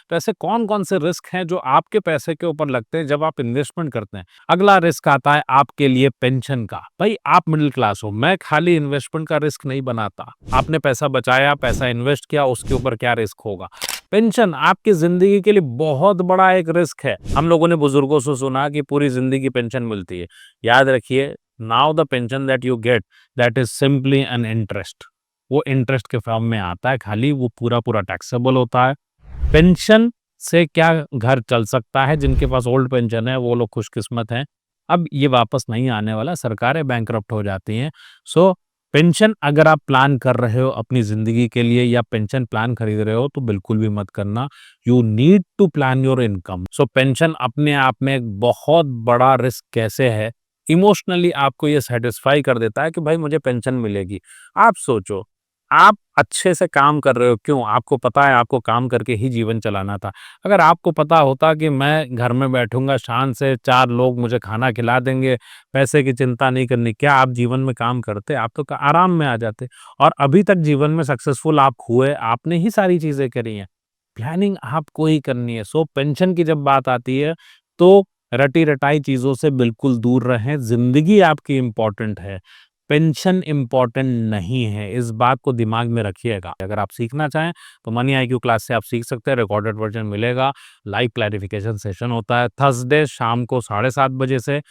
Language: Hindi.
तो ऐसे कौन-कौन से रिस्क हैं जो आपके पैसे के ऊपर लगते हैं जब आप इन्वेस्टमेंट करते हैं? अगला रिस्क आता है आपके लिए पेंशन का। भाई आप मिडिल क्लास हो, मैं खाली इन्वेस्टमेंट का रिस्क नहीं बनाता। आपने पैसा बचाया, पैसा इन्वेस्ट किया, उसके ऊपर क्या रिस्क होगा? पेंशन आपकी ज़िंदगी के लिए बहुत बड़ा एक रिस्क है। हम लोगों ने बुजुर्गों से सुना कि पूरी ज़िंदगी पेंशन मिलती है। याद रखिए, now the pension that you get that is simply an interest. वो इंटरेस्ट के फॉर्म में आता है, खाली वो पूरा-पूरा टैक्सेबल होता है। पेंशन से क्या घर चल सकता है, जिनके पास ओल्ड पेंशन है वो लोग खुशकिस्मत हैं। अब ये वापस नहीं आने वाला, सरकारें बैंकरप्ट हो जाती हैं। सो पेंशन अगर आप प्लान कर रहे हो अपनी ज़िंदगी के लिए या पेंशन प्लान खरीद रहे हो तो बिल्कुल भी मत करना। You need to plan your income. So pension अपने आप में एक बहुत बड़ा रिस्क कैसे है, इमोशनली आपको ये सैटिस्फाई कर देता है कि भाई मुझे पेंशन मिलेगी। आप सोचो, आप अच्छे से काम कर रहे हो, क्यों? आपको पता है आपको काम करके ही जीवन चलाना था। अगर आपको पता होता कि मैं घर में बैठूँगा शान से, 4 लोग मुझे खाना खिला देंगे, पैसे की चिंता नहीं करनी, क्या आप जीवन में काम करते? आप तो क आराम में आ जाते और अभी तक जीवन में सक्सेसफुल आप हुए, आपने ही सारी चीज़ें करी हैं। प्लानिंग आपको ही करनी है। सो पेंशन की जब बात आती है, तो रटी-रटाई चीज़ों से बिल्कुल दूर रहें, ज़िंदगी आपकी इम्पोर्टेंट है। पेंशन इम्पोर्टेंट नहीं है, इस बात को दिमाग में रखिएगा। अगर आप सीखना चाहें तो मनी आईक्यू क्लास से आप सीख सकते हैं, रिकॉर्डेड वर्ज़न मिलेगा, लाइव क्लैरिफिकेशन सेशन होता है थर्सडे शाम को 7:30 बजे से।